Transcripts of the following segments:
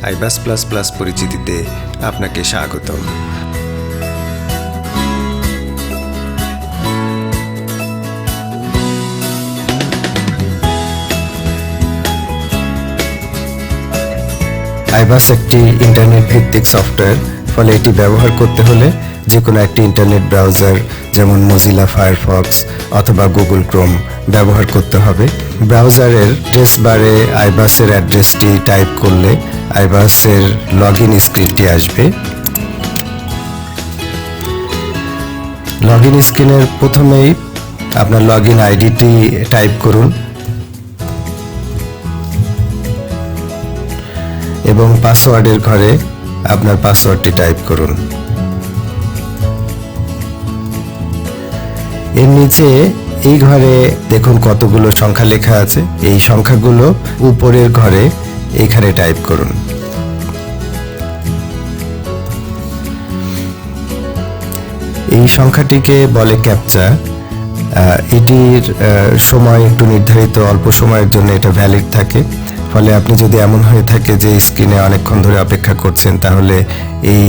আইবাস plus plus পরিচিতিতে আপনাকে স্বাগতম। আইবাস একটি ইন্টারনেট ভিত্তিক সফটওয়্যার, ফলে এটি ব্যবহার করতে হলে যে কোনো একটি ইন্টারনেট ব্রাউজার যেমন মজিলা ফায়ারফক্স অথবা গুগল ক্রোম ব্যবহার করতে হবে। ব্রাউজারের অ্যাড্রেস বারে আইবাসের অ্যাড্রেসটি টাইপ করলে আইবাসের লগ ইন স্ক্রিনটি আসবে। লগ ইন স্ক্রিনের প্রথমেই আপনার লগ ইন আইডিটি টাইপ করুন এবং পাসওয়ার্ডের ঘরে আপনার পাসওয়ার্ডটি টাইপ করুন। এর নিচে এই ঘরে দেখুন কতগুলো সংখ্যা লেখা আছে, এই সংখ্যাগুলো উপরের ঘরে এইখানে টাইপ করুন। এই সংখ্যাটিকে বলে ক্যাপচা। এটির সময় একটু নির্ধারিত, অল্প সময়ের জন্য এটা ভ্যালিড থাকে। ফলে আপনি যদি এমন হয়ে থাকে যে স্ক্রিনে অনেকক্ষণ ধরে অপেক্ষা করছেন, তাহলে এই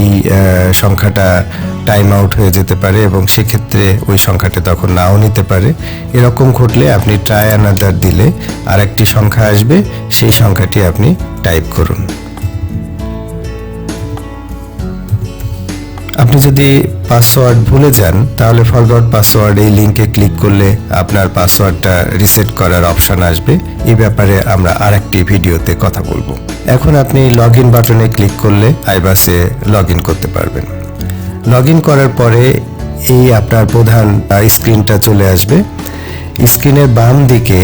সংখ্যাটা টাইম আউট হয়ে যেতে পারে এবং সেক্ষেত্রে ওই সংখ্যাটা তখন নাও নিতে পারে। এরকম ঘটলে আপনি ট্রাই অ্যানাদার দিলে আরেকটি সংখ্যা আসবে, সেই সংখ্যাটি আপনি টাইপ করুন। আপনি যদি পাসওয়ার্ড ভুলে যান তাহলে ফরগট পাসওয়ার্ড এই লিঙ্কে ক্লিক করলে আপনার পাসওয়ার্ডটা রিসেট করার অপশন আসবে। এই ব্যাপারে আমরা আরেকটি ভিডিওতে কথা বলবো। এখন আপনি লগ ইন বাটনে ক্লিক করলে আইবাসে লগ ইন করতে পারবেন। লগ ইন করার পরে এই আপনার প্রধান স্ক্রিনটা চলে আসবে। স্ক্রিনের বাম দিকে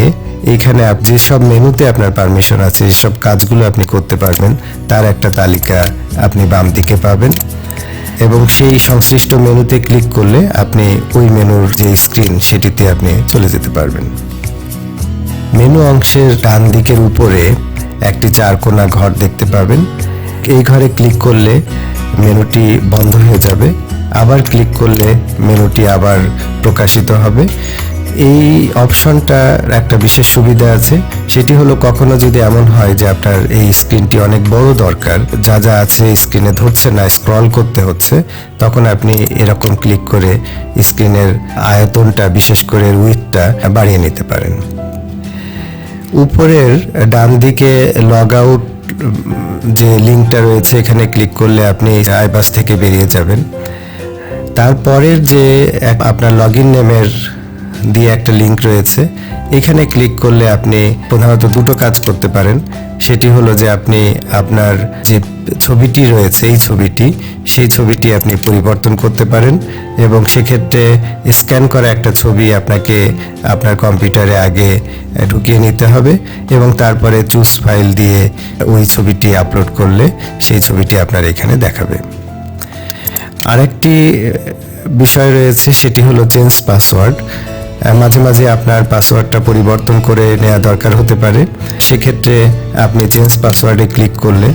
এইখানে যেসব মেনুতে আপনার পারমিশন আছে, যেসব কাজগুলো আপনি করতে পারবেন তার একটা তালিকা আপনি বাম দিকে পাবেন এবং সেই সংশ্লিষ্ট মেনুতে ক্লিক করলে আপনি ওই মেনুর যে স্ক্রিন সেটিতে আপনি চলে যেতে পারবেন। মেনু অংশের ডান দিকের উপরে একটি চারকোনা ঘর দেখতে পাবেন। এই ঘরে ক্লিক করলে মেনুটি বন্ধ হয়ে যাবে, আবার ক্লিক করলে মেনুটি আবার প্রকাশিত হবে। এই অপশনটার একটা বিশেষ সুবিধা আছে, সেটি হলো কখনো যদি এমন হয় যে আপনার এই স্ক্রিনটি অনেক বড় দরকার, যা যা আছে স্ক্রিনে ধরছে না, স্ক্রল করতে হচ্ছে, তখন আপনি এরকম ক্লিক করে স্ক্রিনের আয়তনটা, বিশেষ করে উইডথটা বাড়িয়ে নিতে পারেন। উপরের ডান দিকে লগ আউট যে লিঙ্কটা রয়েছে, এখানে ক্লিক করলে আপনি আইবাস থেকে বেরিয়ে যাবেন। তারপরের যে আপনার লগ ইন নেমের দিয়ে একটা লিঙ্ক রয়েছে, এখানে ক্লিক করলে আপনি প্রধানত দুটো কাজ করতে পারেন। সেটি হলো যে আপনি আপনার যে ছবিটি রয়েছে, সেই ছবিটি আপনি পরিবর্তন করতে পারেন এবং সেক্ষেত্রে স্ক্যান করা একটা ছবি আপনাকে আপনার কম্পিউটারে আগে ঢুকিয়ে নিতে হবে এবং তারপরে চুজ ফাইল দিয়ে ওই ছবিটি আপলোড করলে সেই ছবিটি আপনার এখানে দেখাবে। আরেকটি বিষয় রয়েছে, সেটি হলো চেঞ্জ পাসওয়ার্ড। মাঝে মাঝে আপনার পাসওয়ার্ডটা পরিবর্তন করে নেওয়া দরকার হতে পারে, সেক্ষেত্রে আপনি চেঞ্জ পাসওয়ার্ডে ক্লিক করলে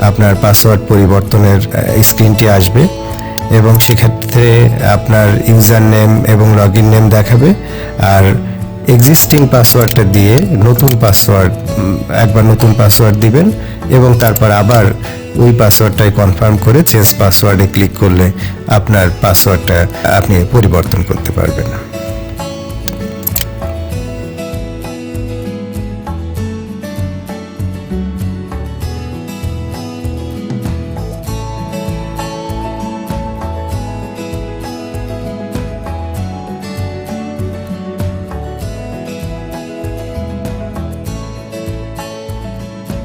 আপনার পাসওয়ার্ড পরিবর্তনের স্ক্রিনটি আসবে এবং সেক্ষেত্রে আপনার ইউজার নেম এবং লগ ইন নেম দেখাবে। আর এক্সিস্টিং পাসওয়ার্ডটা দিয়ে একবার নতুন পাসওয়ার্ড দিবেন এবং তারপর আবার ওই পাসওয়ার্ডটাই কনফার্ম করে চেঞ্জ পাসওয়ার্ডে ক্লিক করলে আপনার পাসওয়ার্ডটা আপনি পরিবর্তন করতে পারবেন।